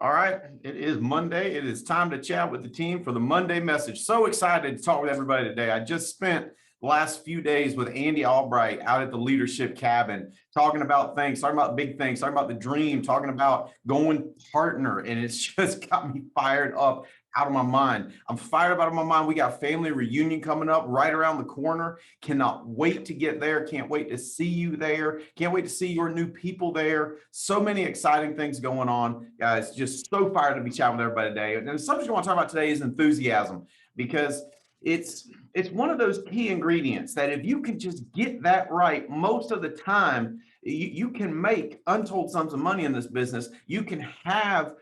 All right, it is Monday. It is time to chat with the team for the Monday message. So excited to talk with everybody today. I just spent the last few days with Andy Albright out at the Leadership Cabin, talking about things, talking about big things, talking about the dream, talking about going partner, and it's just got me fired up out of my mind. I'm fired up out of my mind. We got family reunion coming up right around the corner. Cannot wait to get there. Can't wait to see you there. Can't wait to see your new people there. So many exciting things going on, guys. Just so fired to be chatting with everybody today. And the subject I want to talk about today is enthusiasm, because it's one of those key ingredients that if you can just get that right, most of the time, you can make untold sums of money in this business. You can have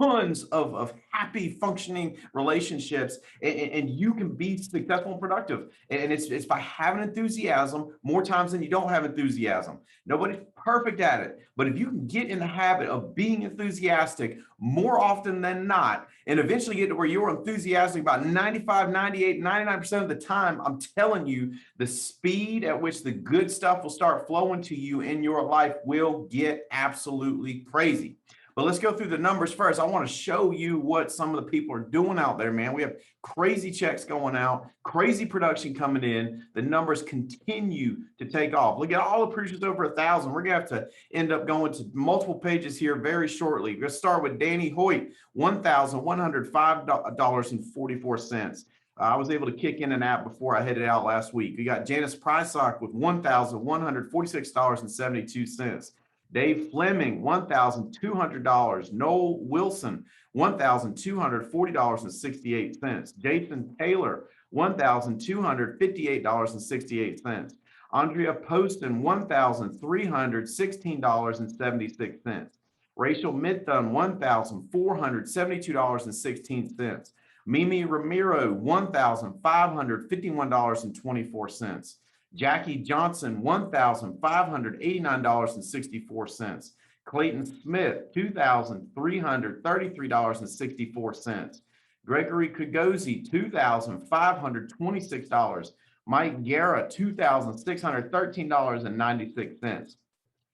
tons of happy functioning relationships, and you can be successful and productive. And it's by having enthusiasm more times than you don't have enthusiasm. Nobody's perfect at it, but if you can get in the habit of being enthusiastic more often than not, and eventually get to where you're enthusiastic about 95, 98, 99% of the time, I'm telling you, the speed at which the good stuff will start flowing to you in your life will get absolutely crazy. But let's go through the numbers first. I want to show you what some of the people are doing out there, man. We have crazy checks going out, crazy production coming in. The numbers continue to take off. Look at all the producers over 1,000. We're going to have to end up going to multiple pages here very shortly. Let's start with Danny Hoyt, $1,105.44. I was able to kick in an app before I headed out last week. We got Janice Prysock with $1,146.72. Dave Fleming, $1,200. Noel Wilson, $1,240.68. Jason Taylor, $1,258.68. Andrea Poston, $1,316.76. Rachel Midthun, $1,472.16. Mimi Ramiro, $1,551.24. Jackie Johnson, $1,589.64. Clayton Smith, $2,333.64. Gregory Kugosi, $2,526. Mike Guerra, $2,613.96.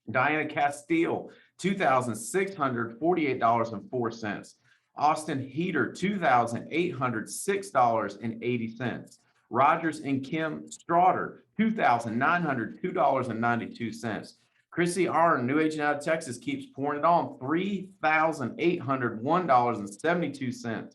Diana Castile, $2,648.04. Austin Heater, $2,806.80. Rogers and Kim Straughter, $2,902.92. Chrissy Arn, new agent out of Texas, keeps pouring it on, $3,801.72.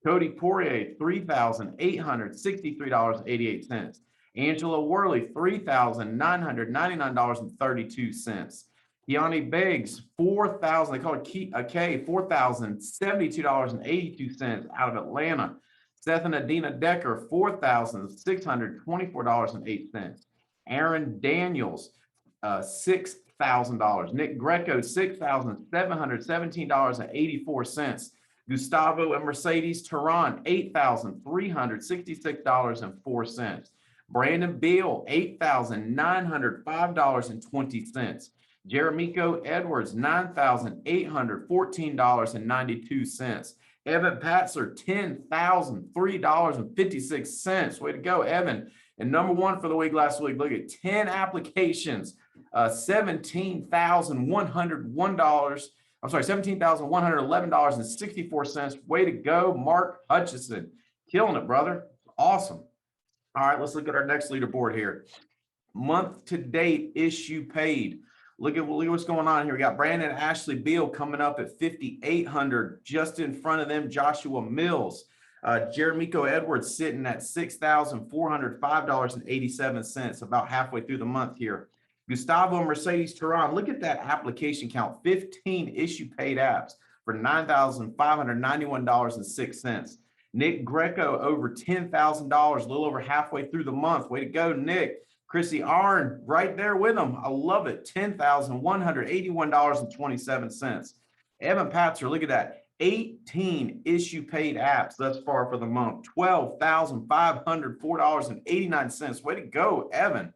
Cody Poirier, $3,863.88. Angela Worley, $3,999.32. Keani Beggs, $4,000, they call it a K, $4,072.82 out of Atlanta. Seth and Adina Decker, $4,624.08. Aaron Daniels, $6,000. Nick Greco, $6,717.84. Gustavo and Mercedes Tehran, $8,366.04. Brandon Beal, $8,905.20. Jeremico Edwards, $9,814.92. Evan Patzer, $10,003.56. Way to go, Evan. And number one for the week last week, look at 10 applications, $17,111.64. Way to go, Mark Hutchison. Killing it, brother. Awesome. All right, let's look at our next leaderboard here. Month to date issue paid. Look at what's going on here. We got Brandon and Ashley Beal coming up at 5,800. Just in front of them, Joshua Mills. Jeremico Edwards sitting at $6,405.87, about halfway through the month here. Gustavo and Mercedes Tehran, look at that application count, 15 issue paid apps for $9,591.06. Nick Greco over $10,000, a little over halfway through the month. Way to go, Nick. Chrissy Arn right there with him. I love it. $10,181.27. Evan Patzer, look at that. 18 issue paid apps thus far for the month. $12,504.89. Way to go, Evan.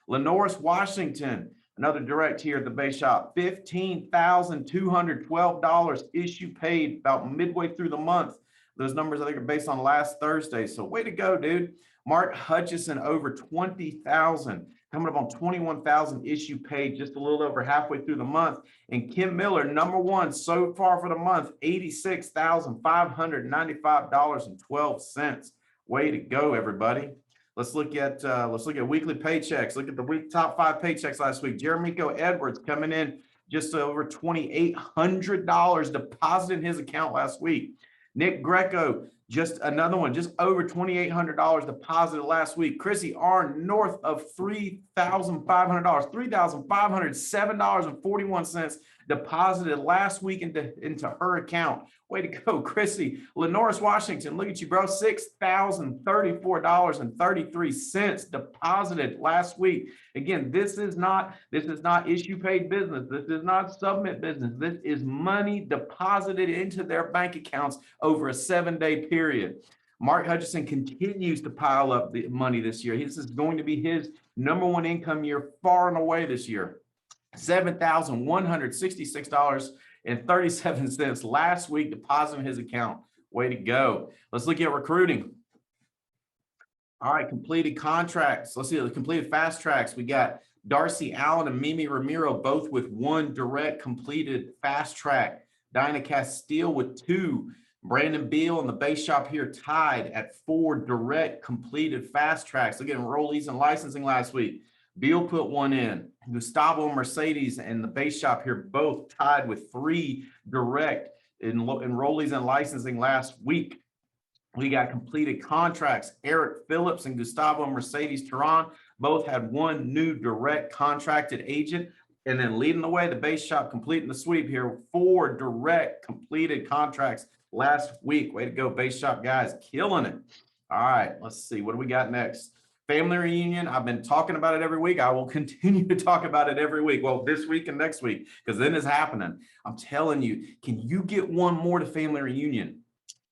Lenoris Washington, another direct here at the base shop. $15,212 issue paid about midway through the month. Those numbers, I think, are based on last Thursday. So way to go, dude. Mark Hutchison over $20,000. coming up on 21,000 issue paid, just a little over halfway through the month. And Kim Miller, number one so far for the month, $86,595.12. Way to go, everybody. Let's look at weekly paychecks. Look at the top 5 paychecks last week. Jeremico Edwards coming in just over $2,800 deposited in his account last week. Nick Greco, just another one, just over $2,800 deposited last week. Chrissy Arn, north of $3,500, $3,507.41 deposited last week into her account. Way to go, Chrissy. Lenoris Washington, look at you, bro. $6,034.33 deposited last week. Again, this is not issue paid business. This is not submit business. This is money deposited into their bank accounts over a 7-day period. Mark Hutchison continues to pile up the money this year. This is going to be his number one income year far and away this year. $7,166.37 last week deposited in his account. Way to go. Let's look at recruiting. All right, completed contracts. Let's see the completed fast tracks. We got Darcy Allen and Mimi Ramiro, both with 1 direct completed fast track. Dinah Castile with 2. Brandon Beal and the base shop here tied at 4 direct completed fast tracks. Look at enrollees and licensing last week. Beal put 1 in. Gustavo Mercedes and the base shop here both tied with 3 direct enrollees and licensing last week. We got completed contracts. Eric Phillips and Gustavo Mercedes Tehran both had 1 new direct contracted agent. And then leading the way, the base shop completing the sweep here, 4 direct completed contracts last week. Way to go, base shop guys, killing it. All right, let's see. What do we got next? Family reunion. I've been talking about it every week. I will continue to talk about it every week. Well, this week and next week, because then it's happening. I'm telling you, can you get 1 more to family reunion?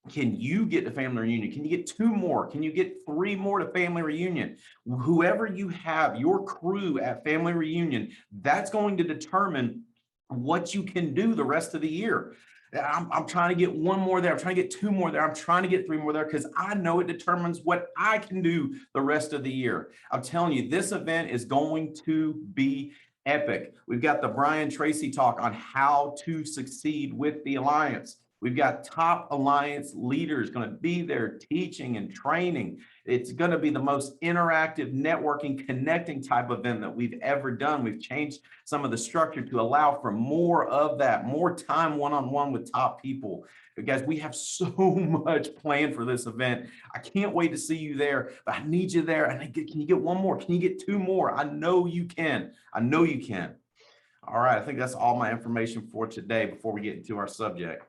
Can you get to family reunion? Can you get 2 more? Can you get 3 more to family reunion? Whoever you have, your crew at family reunion, that's going to determine what you can do the rest of the year. I'm trying to get 1 more there. I'm trying to get 2 more there. I'm trying to get 3 more there because I know it determines what I can do the rest of the year. I'm telling you, this event is going to be epic. We've got the Brian Tracy talk on how to succeed with the Alliance. We've got top Alliance leaders going to be there teaching and training. It's going to be the most interactive, networking, connecting type event that we've ever done. We've changed some of the structure to allow for more of that, more time one-on-one with top people. But guys, we have so much planned for this event. I can't wait to see you there, but I need you there. Can you get 1 more? Can you get 2 more? I know you can. I know you can. All right, I think that's all my information for today before we get into our subject.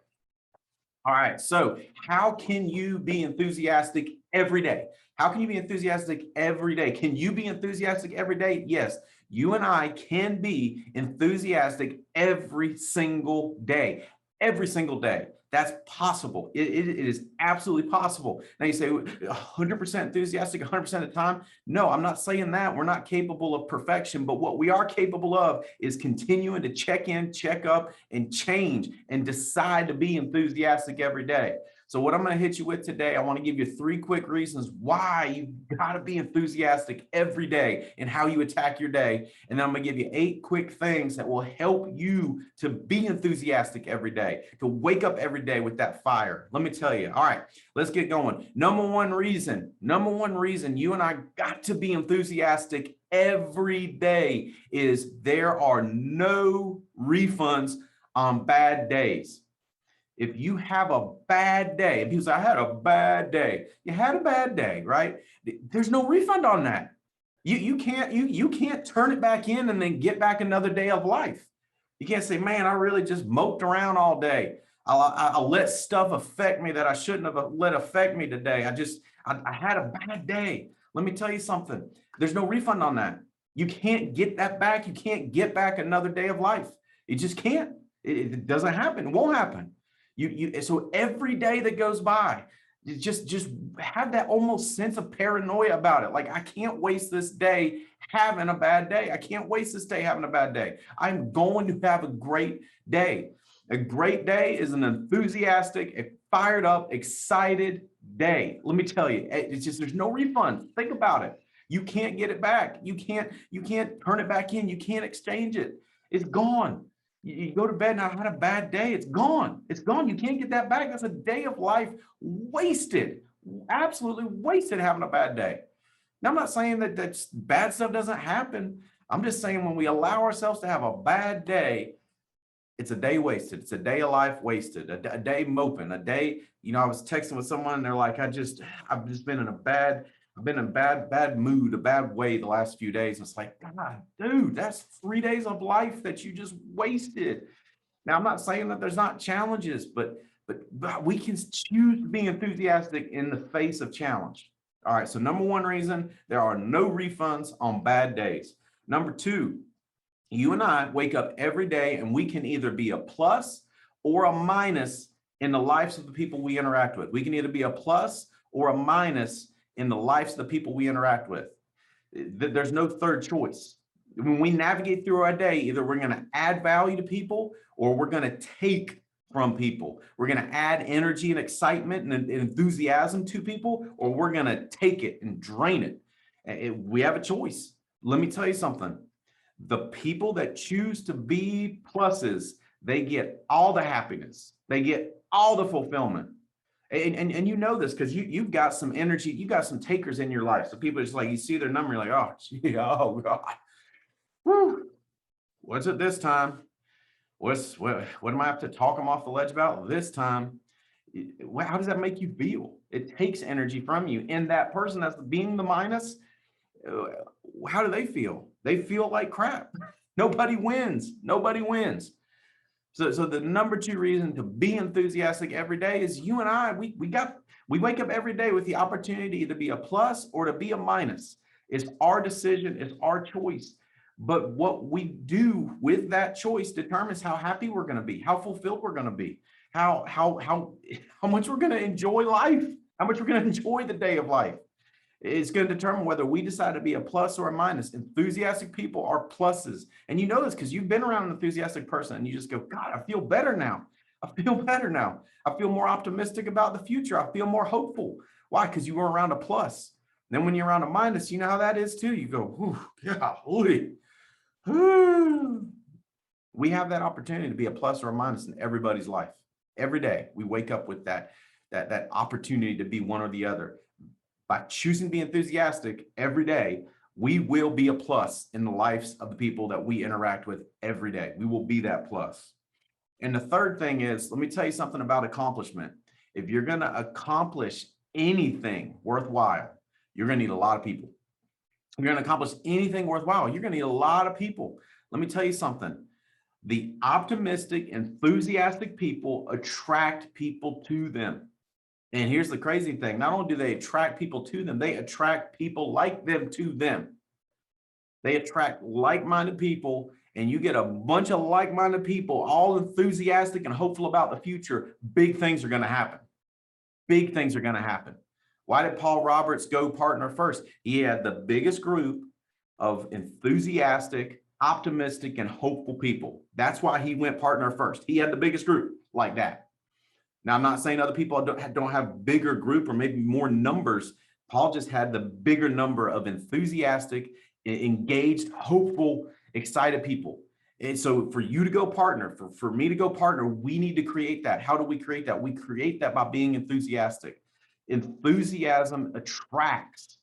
All right, so how can you be enthusiastic every day? How can you be enthusiastic every day? Can you be enthusiastic every day? Yes, you and I can be enthusiastic every single day. Every single day. That's possible. It is absolutely possible. Now you say 100% enthusiastic 100% of the time. No, I'm not saying that. We're not capable of perfection, but what we are capable of is continuing to check in, check up, and change and decide to be enthusiastic every day. So what I'm going to hit you with today, I want to give you 3 quick reasons why you've got to be enthusiastic every day and how you attack your day. And then I'm going to give you 8 quick things that will help you to be enthusiastic every day, to wake up every day with that fire. Let me tell you. All right, let's get going. Number one reason you and I got to be enthusiastic every day is there are no refunds on bad days. If you have a bad day, if people say, I had a bad day, you had a bad day, right? There's no refund on that. You can't turn it back in and then get back another day of life. You can't say, man, I really just moped around all day. I'll let stuff affect me that I shouldn't have let affect me today. I had a bad day. Let me tell you something. There's no refund on that. You can't get that back. You can't get back another day of life. You just can't. It doesn't happen. It won't happen. So every day that goes by, just have that almost sense of paranoia about it. Like, I can't waste this day having a bad day. I can't waste this day having a bad day. I'm going to have a great day. A great day is an enthusiastic, fired up, excited day. Let me tell you, it's just, there's no refund. Think about it. You can't get it back. You can't turn it back in. You can't exchange it. It's gone. You go to bed and I had a bad day. It's gone. It's gone. You can't get that back. That's a day of life wasted, absolutely wasted having a bad day. Now, I'm not saying that that's bad stuff doesn't happen. I'm just saying when we allow ourselves to have a bad day, it's a day wasted. It's a day of life wasted, a day moping, a day, I was texting with someone and they're like, I've just been in a bad mood, a bad way the last few days. It's like, God, dude, that's 3 days of life that you just wasted. Now, I'm not saying that there's not challenges, but we can choose to be enthusiastic in the face of challenge. All right, so number one reason, there are no refunds on bad days. Number two, you and I wake up every day and we can either be a plus or a minus in the lives of the people we interact with. We can either be a plus or a minus in the lives of the people we interact with. There's no third choice. When we navigate through our day, either we're going to add value to people or we're going to take from people. We're going to add energy and excitement and enthusiasm to people, or we're going to take it and drain it. We have a choice. Let me tell you something. The people that choose to be pluses, they get all the happiness. They get all the fulfillment. And you know this because you've got some energy, you got some takers in your life. So people are just like, you see their number, you're like, oh, gee, oh God. Whew. What's it this time? What am I have to talk them off the ledge about this time? How does that make you feel? It takes energy from you. And that person that's being the minus, how do they feel? They feel like crap. Nobody wins. Nobody wins. So the number two reason to be enthusiastic every day is you and I, we wake up every day with the opportunity to be a plus or to be a minus. It's our decision. It's our choice. But what we do with that choice determines how happy we're going to be, how fulfilled we're going to be, how much we're going to enjoy life, how much we're going to enjoy the day of life. It's going to determine whether we decide to be a plus or a minus. Enthusiastic people are pluses. And you know this because you've been around an enthusiastic person and you just go, God, I feel better now. I feel better now. I feel more optimistic about the future. I feel more hopeful. Why? Because you were around a plus. Then when you're around a minus, you know how that is too. You go, golly. We have that opportunity to be a plus or a minus in everybody's life. Every day we wake up with that opportunity to be one or the other. By choosing to be enthusiastic every day, we will be a plus in the lives of the people that we interact with every day. We will be that plus. And the third thing is, let me tell you something about accomplishment. If you're going to accomplish anything worthwhile, you're going to need a lot of people. If you're going to accomplish anything worthwhile, you're going to need a lot of people. Let me tell you something. The optimistic, enthusiastic people attract people to them. And here's the crazy thing. Not only do they attract people to them, they attract people like them to them. They attract like-minded people, and you get a bunch of like-minded people, all enthusiastic and hopeful about the future. Big things are going to happen. Big things are going to happen. Why did Paul Roberts go partner first? He had the biggest group of enthusiastic, optimistic, and hopeful people. That's why he went partner first. He had the biggest group like that. Now, I'm not saying other people don't have bigger group or maybe more numbers. Paul just had the bigger number of enthusiastic, engaged, hopeful, excited people. And so for you to go partner, for me to go partner, we need to create that. How do we create that? We create that by being enthusiastic. Enthusiasm attracts.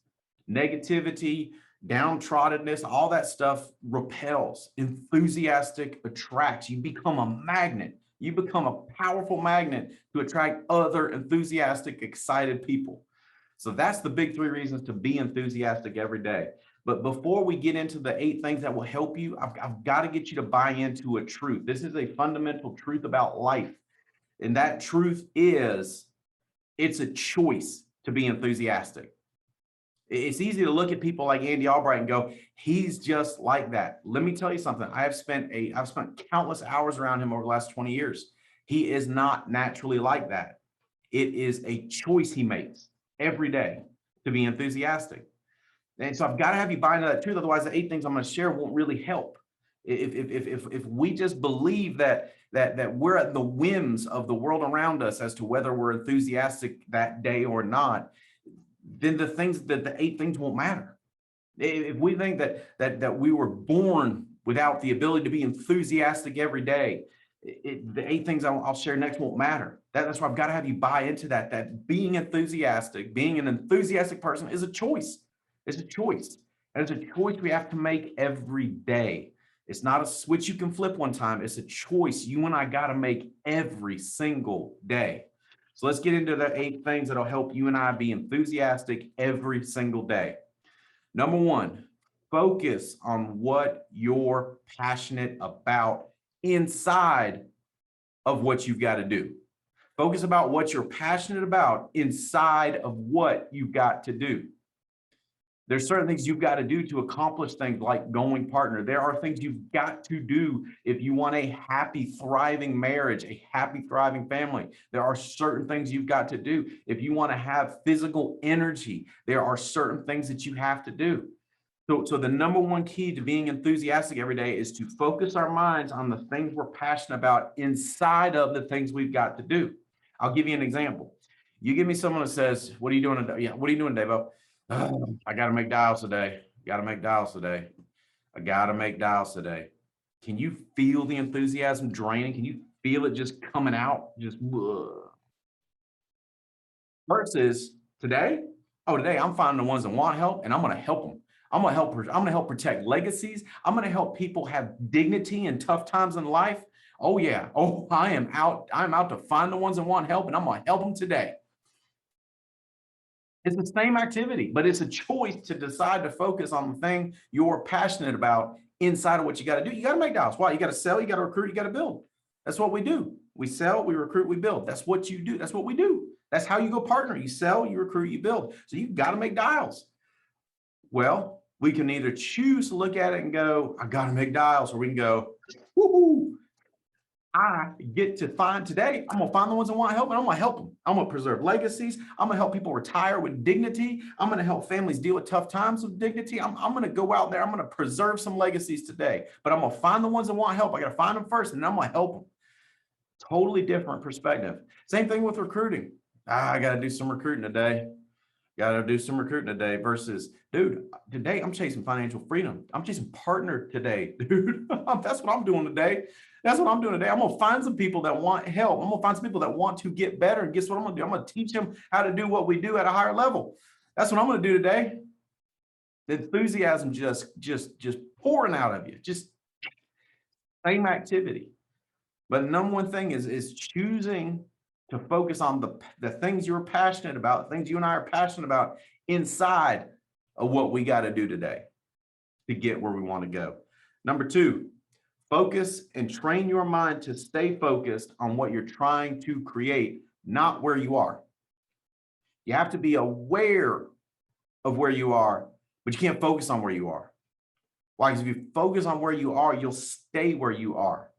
Negativity, downtroddenness, all that stuff repels. Enthusiastic attracts. You become a magnet. You become a powerful magnet to attract other enthusiastic, excited people. So that's the big three reasons to be enthusiastic every day. But before we get into the 8 things that will help you, I've got to get you to buy into a truth. This is a fundamental truth about life. And that truth is, it's a choice to be enthusiastic. It's easy to look at people like Andy Albright and go, he's just like that. Let me tell you something. I've spent countless hours around him over the last 20 years. He is not naturally like that. It is a choice he makes every day to be enthusiastic. And so I've got to have you buy into that truth. Otherwise, the 8 things I'm going to share won't really help. If we just believe that we're at the whims of the world around us as to whether we're enthusiastic that day or not, then the 8 things won't matter. If we think that we were born without the ability to be enthusiastic every day, the 8 things I'll share next won't matter. That's why I've got to have you buy into that being enthusiastic, being an enthusiastic person is a choice. It's a choice. And it's a choice we have to make every day. It's not a switch you can flip one time. It's a choice you and I got to make every single day. So let's get into the 8 things that'll help you and I be enthusiastic every single day. Number 1, focus on what you're passionate about inside of what you've got to do. Focus about what you're passionate about inside of what you've got to do. There's certain things you've got to do to accomplish things like going partner. There are things you've got to do if you want a happy, thriving marriage, a happy, thriving family. There are certain things you've got to do. If you want to have physical energy, there are certain things that you have to do. So the number 1 key to being enthusiastic every day is to focus our minds on the things we're passionate about inside of the things we've got to do. I'll give you an example. You give me someone that says, what are you doing today? Yeah, what are you doing, Davo? I got to make dials today. Got to make dials today. I got to make dials today. Can you feel the enthusiasm draining? Can you feel it just coming out? Just versus today. Oh, today I'm finding the ones that want help and I'm going to help them. I'm going to help protect legacies. I'm going to help people have dignity in tough times in life. Oh yeah. Oh, I'm out to find the ones that want help and I'm going to help them today. It's the same activity, but it's a choice to decide to focus on the thing you're passionate about inside of what you got to do. You got to make dollars. Why? You got to sell, you got to recruit, you got to build. That's what we do. We sell, we recruit, we build. That's what you do. That's what we do. That's how you go partner. You sell, you recruit, you build. So you've got to make dials. Well, we can either choose to look at it and go, I got to make dials, or we can go, woohoo, I get to find today, I'm going to find the ones that want help and I'm going to help them. I'm going to preserve legacies. I'm going to help people retire with dignity. I'm going to help families deal with tough times with dignity. I'm going to go out there. I'm going to preserve some legacies today, but I'm going to find the ones that want help. I got to find them first and then I'm going to help them. Totally different perspective. Same thing with recruiting. I got to do some recruiting today. Got to do some recruiting today versus, dude, today I'm chasing financial freedom. I'm chasing partner today, dude. That's what I'm doing today. That's what I'm doing today. I'm going to find some people that want help. I'm going to find some people that want to get better. And guess what I'm going to do? I'm going to teach them how to do what we do at a higher level. That's what I'm going to do today. The enthusiasm just pouring out of you. Just same activity. But the number 1 thing is choosing to focus on the things you're passionate about, things you and I are passionate about inside of what we got to do today to get where we want to go. Number 2, focus and train your mind to stay focused on what you're trying to create, not where you are. You have to be aware of where you are, but you can't focus on where you are. Why? Because if you focus on where you are, you'll stay where you are.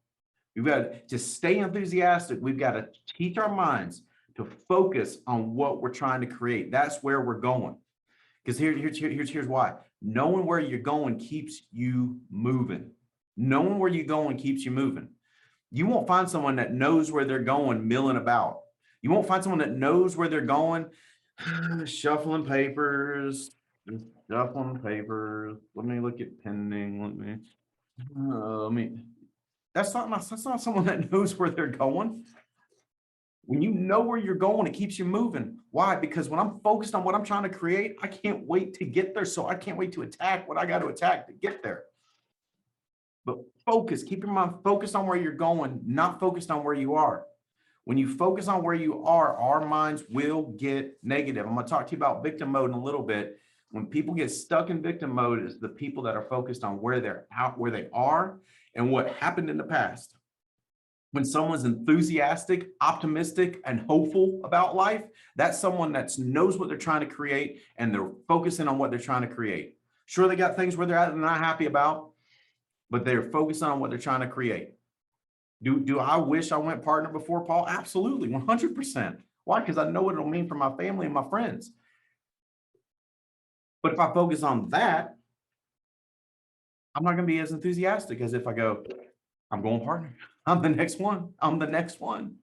We've got to stay enthusiastic. We've got to teach our minds to focus on what we're trying to create. That's where we're going. Because here's why. Knowing where you're going keeps you moving. Knowing where you're going keeps you moving. You won't find someone that knows where they're going milling about. You won't find someone that knows where they're going shuffling papers. Let me look at pending. Let me. That's not someone that knows where they're going. When you know where you're going, it keeps you moving. Why? Because when I'm focused on what I'm trying to create, I can't wait to get there. So I can't wait to attack what I got to attack to get there. But focus, keep your mind focused on where you're going, not focused on where you are. When you focus on where you are, our minds will get negative. I'm going to talk to you about victim mode in a little bit. When people get stuck in victim mode, it's the people that are focused on where they're out, where they are, and what happened in the past. When someone's enthusiastic, optimistic, and hopeful about life, that's someone that knows what they're trying to create and they're focusing on what they're trying to create. Sure, they got things where they're at and they're not happy about, but they're focused on what they're trying to create. Do I wish I went partner before, Paul? Absolutely, 100%. Why? Because I know what it'll mean for my family and my friends. But if I focus on that, I'm not going to be as enthusiastic as if I go, I'm going partner. I'm the next one. I'm the next one.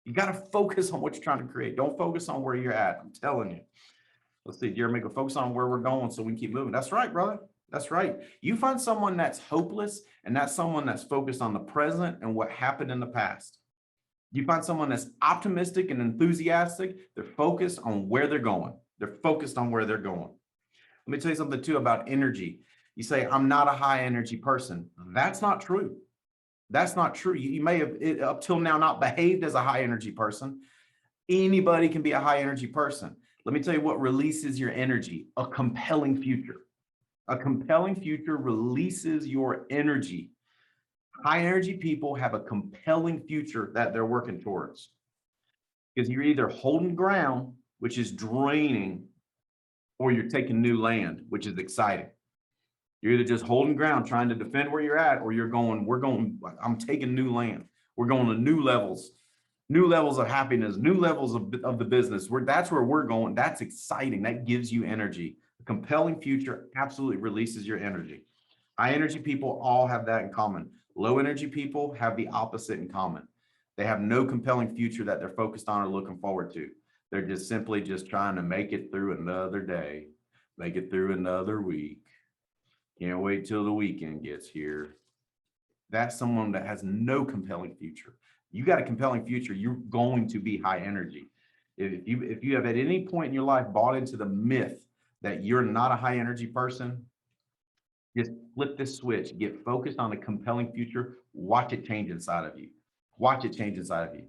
You got to focus on what you're trying to create. Don't focus on where you're at. I'm telling you. Let's see, Jeremy, go focus on where we're going so we can keep moving. That's right, brother. That's right. You find someone that's hopeless, and that's someone that's focused on the present and what happened in the past. You find someone that's optimistic and enthusiastic. They're focused on where they're going. They're focused on where they're going. Let me tell you something too about energy. You say, I'm not a high energy person. That's not true. That's not true. You may have up till now not behaved as a high energy person. Anybody can be a high energy person. Let me tell you what releases your energy: a compelling future. A compelling future releases your energy. High energy people have a compelling future that they're working towards, because you're either holding ground, which is draining, or you're taking new land, which is exciting. You're either just holding ground, trying to defend where you're at, or you're going, I'm taking new land. We're going to new levels of happiness, new levels of the business. That's where we're going. That's exciting. That gives you energy. A compelling future absolutely releases your energy. High energy people all have that in common. Low energy people have the opposite in common. They have no compelling future that they're focused on or looking forward to. They're just simply just trying to make it through another day, make it through another week. Can't wait till the weekend gets here. That's someone that has no compelling future. You got a compelling future, you're going to be high energy. If you have at any point in your life bought into the myth that you're not a high energy person, just flip this switch, get focused on a compelling future, watch it change inside of you. Watch it change inside of you.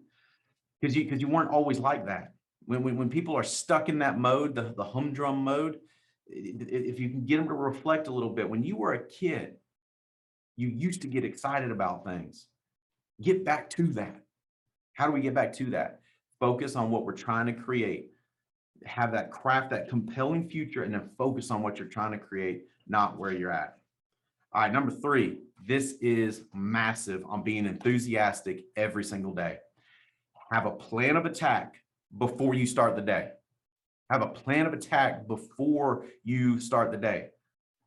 Because you weren't always like that. When people are stuck in that mode, the humdrum mode, if you can get them to reflect a little bit, when you were a kid, you used to get excited about things. Get back to that. How do we get back to that? Focus on what we're trying to create. Have that craft, that compelling future, and then focus on what you're trying to create, not where you're at. All right, number 3, this is massive on being enthusiastic every single day. Have a plan of attack before you start the day. Have a plan of attack before you start the day.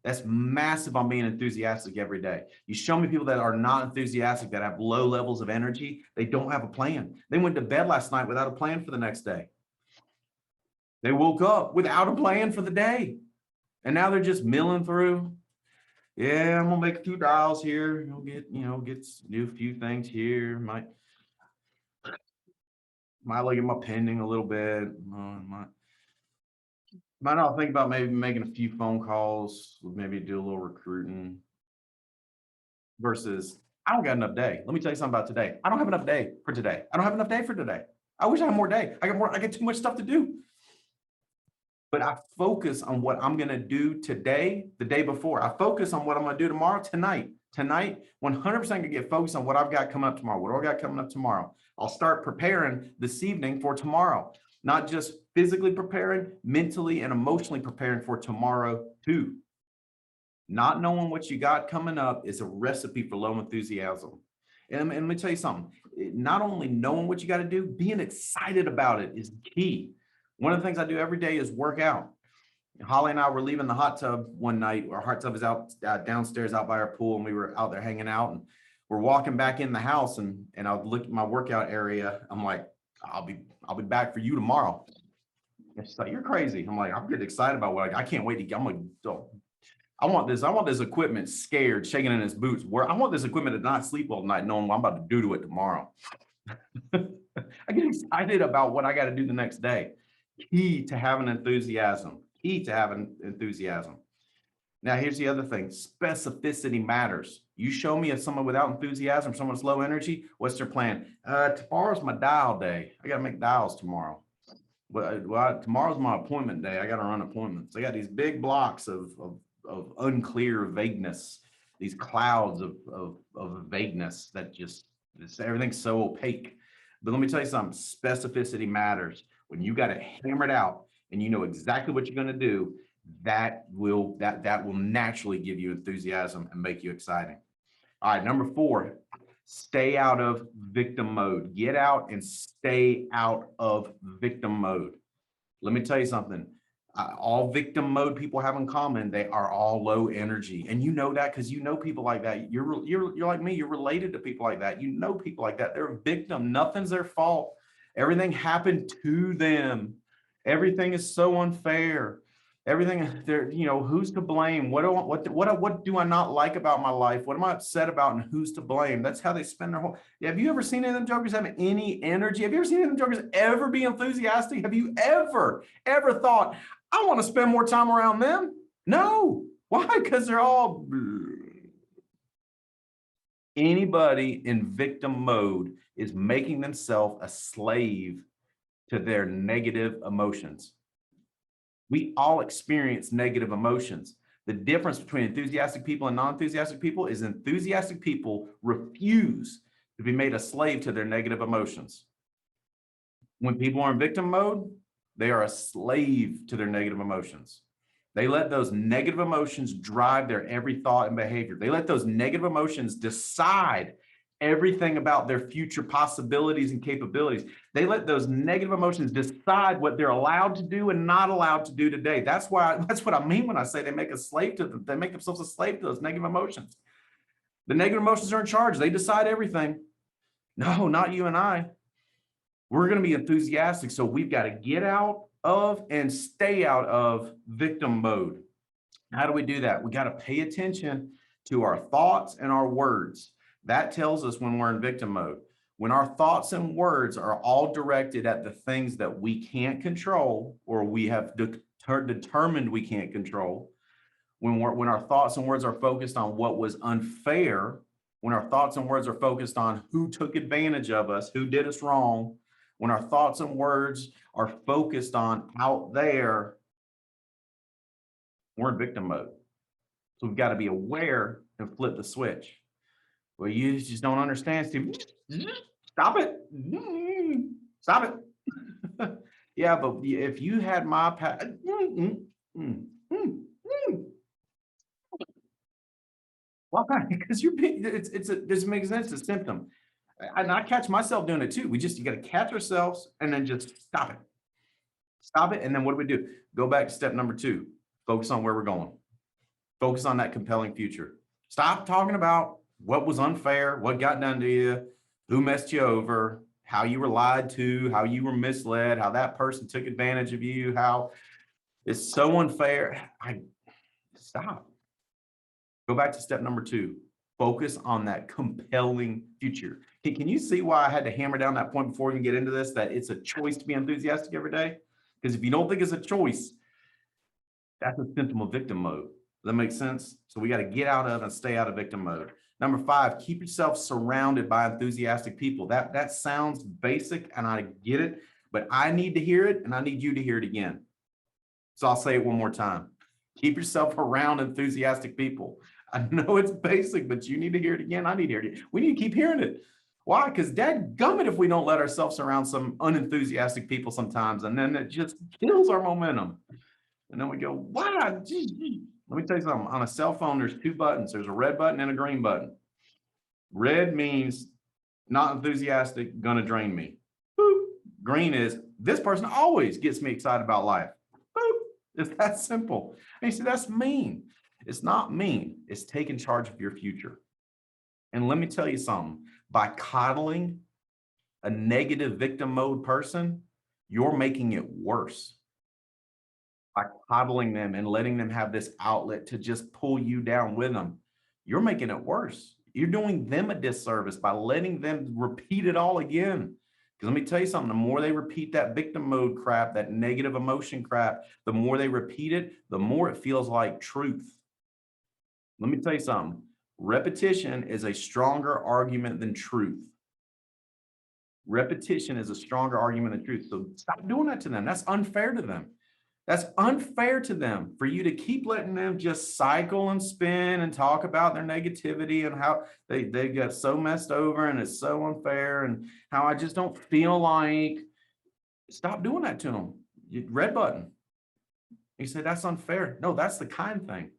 That's massive on being enthusiastic every day. You show me people that are not enthusiastic, that have low levels of energy, they don't have a plan. They went to bed last night without a plan for the next day. They woke up without a plan for the day. And now they're just milling through. Yeah, I'm gonna make a few dials here. Do a few things here. Might look at my pending a little bit. Might not think about maybe making a few phone calls, maybe do a little recruiting, versus I don't got enough day. Let me tell you something about today. I don't have enough day for today. I don't have enough day for today. I wish I had more day. I got too much stuff to do. But I focus on what I'm going to do today, the day before. I focus on what I'm going to do tomorrow, tonight. Tonight, 100% going to get focused on what I've got coming up tomorrow. What do I got coming up tomorrow? I'll start preparing this evening for tomorrow. Not just physically preparing, mentally and emotionally preparing for tomorrow too. Not knowing what you got coming up is a recipe for low enthusiasm. And let me tell you something, not only knowing what you got to do, being excited about it is key. One of the things I do every day is work out. Holly and I were leaving the hot tub one night. Our hot tub is out downstairs out by our pool, and we were out there hanging out, and we're walking back in the house, and I look at my workout area. I'm like, I'll be back for you tomorrow. And she's like, you're crazy. I'm like, I'm getting excited about what I can't wait to get. I want this equipment scared, shaking in its boots. I want this equipment to not sleep all night, knowing what I'm about to do to it tomorrow. I get excited about what I got to do the next day. Key to having enthusiasm. Key to having enthusiasm. Now, here's the other thing. Specificity matters. You show me someone without enthusiasm, someone's low energy, what's their plan? Tomorrow's my dial day. I got to make dials tomorrow. Well, tomorrow's my appointment day. I got to run appointments. I got these big blocks of unclear vagueness, these clouds of vagueness that everything's so opaque. But let me tell you something, specificity matters. When you got it hammered out and you know exactly what you're going to do, that will naturally give you enthusiasm and make you exciting. All right, number 4, stay out of victim mode. Get out and stay out of victim mode. Let me tell you something. All victim mode people have in common, they are all low energy. And you know that because you know people like that. You're like me, you're related to people like that. You know people like that. They're a victim. Nothing's their fault. Everything happened to them. Everything is so unfair. Everything there, who's to blame? What do I not like about my life? What am I upset about, and who's to blame? That's how they spend their whole. Have you ever seen any of them jokers have any energy? Have you ever seen any of them jokers ever be enthusiastic? Have you ever thought, I want to spend more time around them? No. Why? Because they're all. Anybody in victim mode is making themselves a slave to their negative emotions. We all experience negative emotions. The difference between enthusiastic people and non-enthusiastic people is enthusiastic people refuse to be made a slave to their negative emotions. When people are in victim mode, they are a slave to their negative emotions. They let those negative emotions drive their every thought and behavior. They let those negative emotions decide everything about their future possibilities and capabilities. They let those negative emotions decide what they're allowed to do and not allowed to do today. That's what I mean when I say they make themselves a slave to those negative emotions. The negative emotions are in charge. They decide everything. No, not you and I. We're going to be enthusiastic. So we've got to get out of and stay out of victim mode. How do we do that? We got to pay attention to our thoughts and our words. That tells us when we're in victim mode. When our thoughts and words are all directed at the things that we can't control, or we have determined we can't control, when our thoughts and words are focused on what was unfair, when our thoughts and words are focused on who took advantage of us, who did us wrong, when our thoughts and words are focused on out there, we're in victim mode. So we've got to be aware and flip the switch. Well, you just don't understand, Steve. Stop it. Stop it. Yeah, but if you had my why? Because this makes sense. It's a symptom. And I catch myself doing it too. You got to catch ourselves and then just stop it. Stop it. And then what do? Go back to step number 2. Focus on where we're going. Focus on that compelling future. Stop talking about what was unfair, what got done to you, who messed you over, how you were lied to, how you were misled, how that person took advantage of you, how it's so unfair. Stop. Go back to step number 2. Focus on that compelling future. Can you see why I had to hammer down that point before we can get into this, that it's a choice to be enthusiastic every day? Because if you don't think it's a choice, that's a symptom of victim mode. Does that make sense? So we got to get out of and stay out of victim mode. Number 5, keep yourself surrounded by enthusiastic people. That sounds basic and I get it, but I need to hear it and I need you to hear it again. So I'll say it one more time. Keep yourself around enthusiastic people. I know it's basic, but you need to hear it again. I need to hear it again. We need to keep hearing it. Why? Because dadgummit if we don't let ourselves surround some unenthusiastic people sometimes, and then it just kills our momentum. And then we go, wow, let me tell you something. On a cell phone, there's 2 buttons. There's a red button and a green button. Red means not enthusiastic, gonna drain me. Boop. Green is this person always gets me excited about life. Boop. It's that simple. And you see, that's mean. It's not mean. It's taking charge of your future. And let me tell you something. By coddling a negative victim mode person, you're making it worse. By coddling them and letting them have this outlet to just pull you down with them, you're making it worse. You're doing them a disservice by letting them repeat it all again. Because let me tell you something, the more they repeat that victim mode crap, that negative emotion crap, the more they repeat it, the more it feels like truth. Let me tell you something. Repetition is a stronger argument than truth. Repetition is a stronger argument than truth. So stop doing that to them. That's unfair to them. That's unfair to them for you to keep letting them just cycle and spin and talk about their negativity and how they got so messed over and it's so unfair and how I just don't feel like. Stop doing that to them. Red button. You say that's unfair. No, that's the kind thing.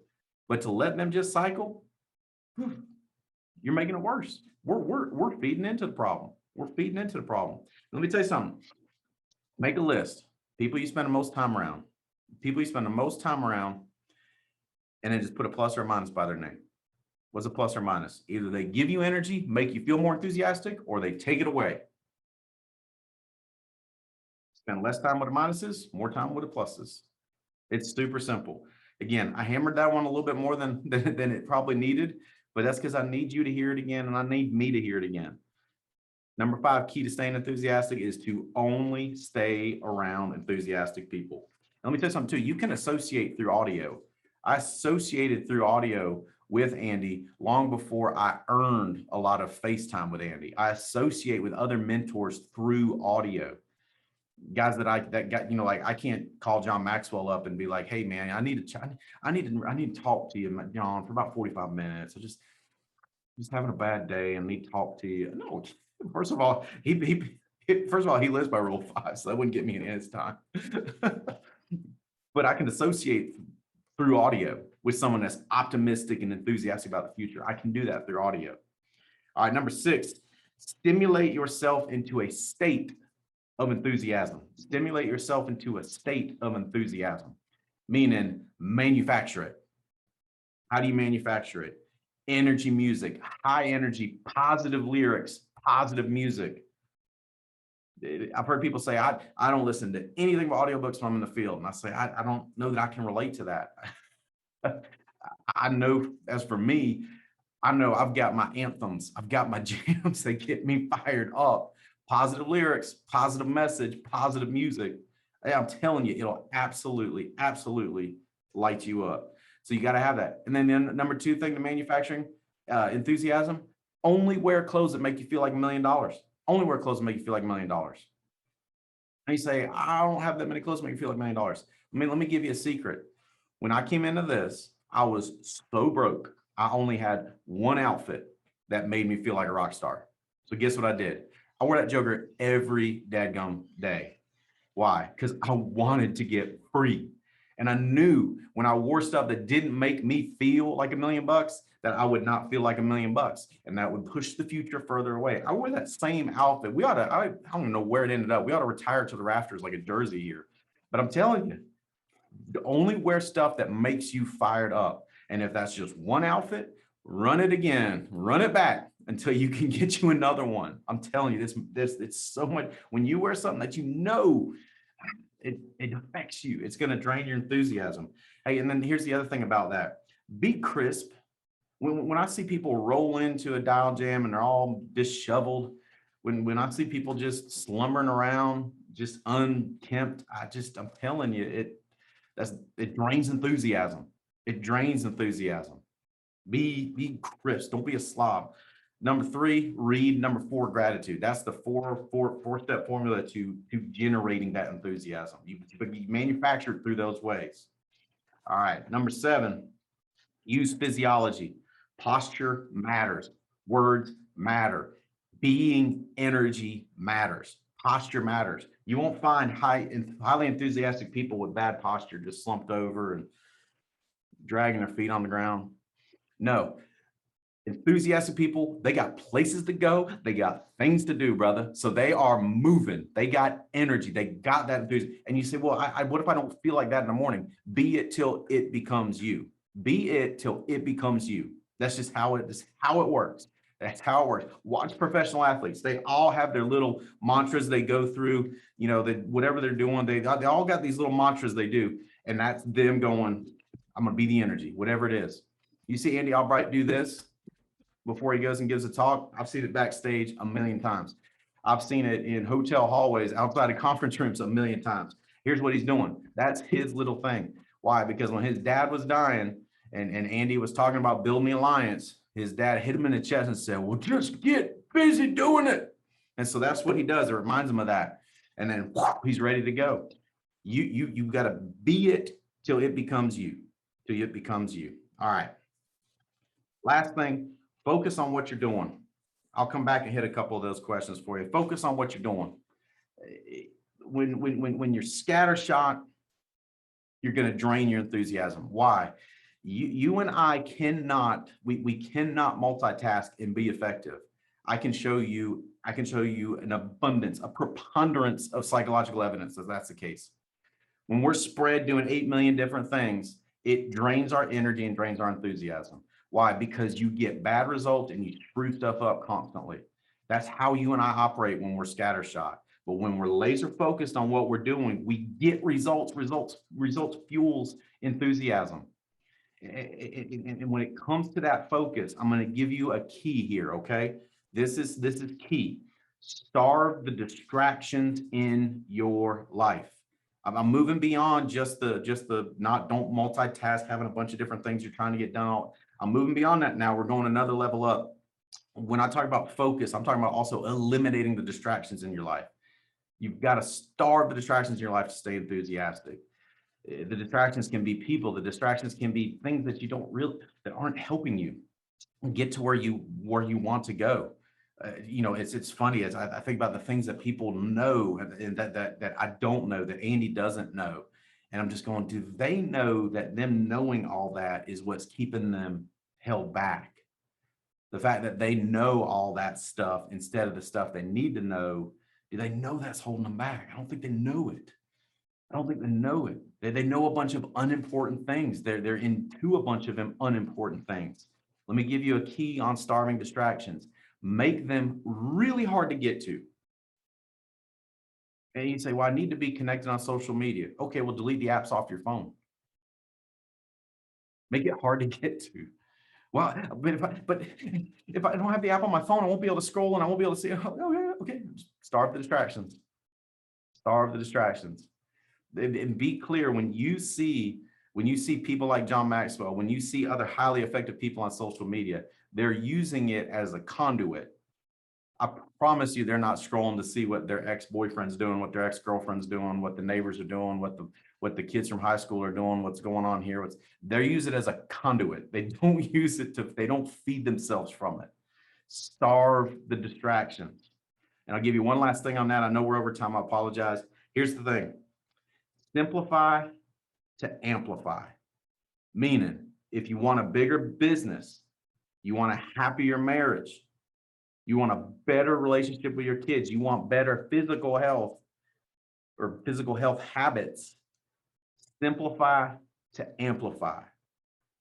But to let them just cycle, you're making it worse. We're feeding into the problem. We're feeding into the problem. Let me tell you something. Make a list. People you spend the most time around. People you spend the most time around, and then just put a plus or a minus by their name. What's a plus or minus? Either they give you energy, make you feel more enthusiastic, or they take it away. Spend less time with the minuses, more time with the pluses. It's super simple. Again, I hammered that one a little bit more than it probably needed, but that's because I need you to hear it again and I need me to hear it again. Number 5, key to staying enthusiastic is to only stay around enthusiastic people. And let me tell you something too. You can associate through audio. I associated through audio with Andy long before I earned a lot of face time with Andy. I associate with other mentors through audio. Guys that got, like I can't call John Maxwell up and be like, hey man, I need to talk to you, John, for about 45 minutes. I just having a bad day and need to talk to you. No, first of all, he lives by rule 5, so that wouldn't get me in his time. But I can associate through audio with someone that's optimistic and enthusiastic about the future. I can do that through audio. All right, number 6, stimulate yourself into a state of enthusiasm. Stimulate yourself into a state of enthusiasm, meaning manufacture it. How do you manufacture it? Energy music, high energy, positive lyrics, positive music. I've heard people say, I don't listen to anything but audiobooks when I'm in the field. And I say, I don't know that I can relate to that. I know, as for me, I know I've got my anthems, I've got my jams that get me fired up. Positive lyrics, positive message, positive music. Hey, I'm telling you, it'll absolutely, absolutely light you up. So you got to have that. And then number 2 thing to manufacturing enthusiasm, only wear clothes that make you feel like $1 million. Only wear clothes that make you feel like $1 million. And you say, I don't have that many clothes that make you feel like $1 million. Let me give you a secret. When I came into this, I was so broke. I only had one outfit that made me feel like a rock star. So guess what I did? I wore that joker every dadgum day. Why? Because I wanted to get free. And I knew when I wore stuff that didn't make me feel like $1 million, that I would not feel like $1 million, and that would push the future further away. I wore that same outfit. I don't know where it ended up. We ought to retire to the rafters like a jersey here. But I'm telling you, only wear stuff that makes you fired up. And if that's just one outfit, run it again, run it back until you can get you another one. I'm telling you, this it's so much. When you wear something that you know it affects you, it's going to drain your enthusiasm. Hey, and then here's the other thing about that. Be crisp. When I see people roll into a dial jam and they're all disheveled, when I see people just slumbering around, just unkempt, I'm telling you, it drains enthusiasm. It drains enthusiasm. Be crisp. Don't be a slob. Number 3, read. Number 4, gratitude. That's the four-step formula to generating that enthusiasm. You manufacture it through those ways. All right. Number 7, use physiology. Posture matters. Words matter. Being energy matters. Posture matters. You won't find highly enthusiastic people with bad posture, just slumped over and dragging their feet on the ground. No. Enthusiastic people, they got places to go. They got things to do, brother. So they are moving. They got energy. They got that enthusiasm. And you say, well, what if I don't feel like that in the morning? Be it till it becomes you. Be it till it becomes you. That's just how it works. That's how it works. Watch professional athletes. They all have their little mantras they go through, whatever they're doing, they all got these little mantras they do. And that's them going, I'm going to be the energy, whatever it is. You see Andy Albright do this before he goes and gives a talk. I've seen it backstage 1 million times. I've seen it in hotel hallways, outside of conference rooms 1 million times. Here's what he's doing. That's his little thing. Why? Because when his dad was dying and Andy was talking about building the alliance, his dad hit him in the chest and said, well, just get busy doing it. And so that's what he does. It reminds him of that. And then he's ready to go. You got to be it till it becomes you, till it becomes you. All right. Last thing, focus on what you're doing. I'll come back and hit a couple of those questions for you. Focus on what you're doing. When you're scattershot, you're going to drain your enthusiasm. Why? You and I cannot, we cannot multitask and be effective. I can show you an abundance, a preponderance of psychological evidence that that's the case. When we're spread doing 8 million different things, it drains our energy and drains our enthusiasm. Why? Because you get bad results and you screw stuff up constantly. That's how you and I operate when we're scattershot. But when we're laser focused on what we're doing, we get results. Results fuels enthusiasm. And when it comes to that focus, I'm going to give you a key here. Okay. This is key. Starve the distractions in your life. I'm moving beyond just the not, don't multitask, having a bunch of different things you're trying to get done. I'm moving beyond that now. We're going another level up. When I talk about focus, I'm talking about also eliminating the distractions in your life. You've got to starve the distractions in your life to stay enthusiastic. The distractions can be people. The distractions can be things that you don't really, that aren't helping you get to where you want to go. It's funny as I think about the things that people know and that I don't know, that Andy doesn't know. And I'm just going, do they know that them knowing all that is what's keeping them held back? The fact that they know all that stuff instead of the stuff they need to know, do they know that's holding them back? I don't think they know it. I don't think they know it. They know a bunch of unimportant things. They're into a bunch of them unimportant things. Let me give you a key on starving distractions. Make them really hard to get to. And you say, well, I need to be connected on social media. Okay, well, delete the apps off your phone. Make it hard to get to. Well, but if I don't have the app on my phone, I won't be able to scroll and I won't be able to see. Oh, yeah, okay. Starve the distractions. Starve the distractions. And be clear, when you see people like John Maxwell, when you see other highly effective people on social media, they're using it as a conduit. I promise you, they're not scrolling to see what their ex-boyfriend's doing, what their ex-girlfriend's doing, what the neighbors are doing, what the kids from high school are doing, what's going on here. They use it as a conduit. They don't use it they don't feed themselves from it. Starve the distractions. And I'll give you one last thing on that. I know we're over time. I apologize. Here's the thing. Simplify to amplify. Meaning, if you want a bigger business, you want a happier marriage, you want a better relationship with your kids, you want better physical health or physical health habits, simplify to amplify.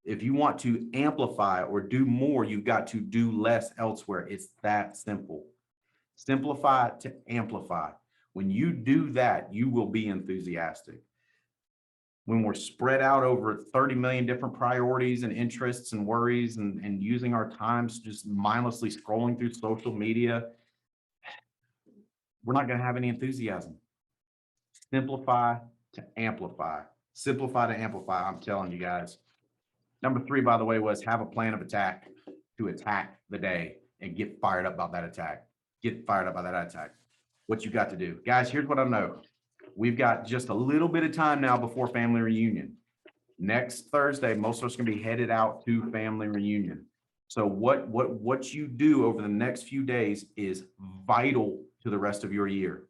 If you want to amplify or do more, you've got to do less elsewhere. It's that simple. Simplify to amplify. When you do that, you will be enthusiastic. When we're spread out over 30 million different priorities and interests and worries and using our times just mindlessly scrolling through social media, we're not going to have any enthusiasm. Simplify to amplify. Simplify to amplify. I'm telling you guys. Number 3, by the way, was have a plan of attack to attack the day and get fired up about that attack. Get fired up by that attack. What you got to do. Guys, here's what I know. We've got just a little bit of time now before family reunion. Next Thursday, most of us are going to be headed out to family reunion. So what you do over the next few days is vital to the rest of your year.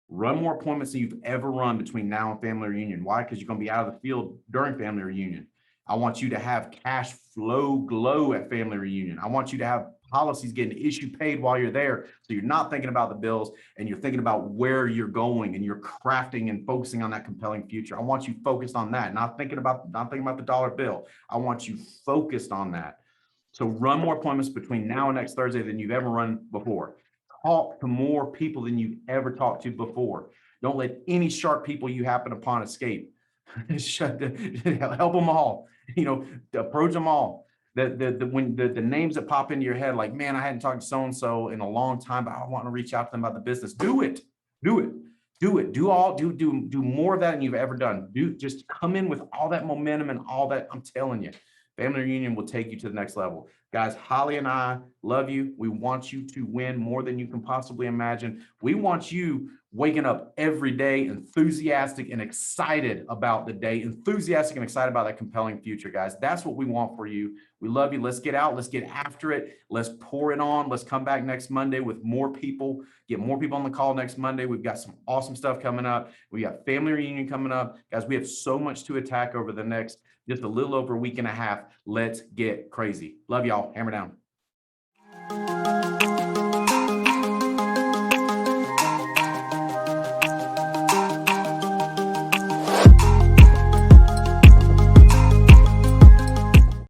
Run more appointments than you've ever run between now and family reunion. Why? Because you're going to be out of the field during family reunion. I want you to have cash flow glow at family reunion. I want you to have policies getting issued paid while you're there. So you're not thinking about the bills and you're thinking about where you're going and you're crafting and focusing on that compelling future. I want you focused on that, not thinking about the dollar bill. I want you focused on that. So run more appointments between now and next Thursday than you've ever run before. Talk to more people than you've ever talked to before. Don't let any sharp people you happen upon escape. Help them all. Approach them all. When the names that pop into your head, like, man, I hadn't talked to so-and-so in a long time, but I want to reach out to them about the business. Do it. Do more of that than you've ever done. Just come in with all that momentum and all that. I'm telling you, family reunion will take you to the next level. Guys, Holly and I love you. We want you to win more than you can possibly imagine. We want you waking up every day enthusiastic and excited about the day, enthusiastic and excited about that compelling future, guys. That's what we want for you. We love you. Let's get out. Let's get after it. Let's pour it on. Let's come back next Monday with more people, get more people on the call next Monday. We've got some awesome stuff coming up. We got family reunion coming up. Guys, we have so much to attack over the next just a little over a week and a half. Let's get crazy. Love y'all. Hammer down.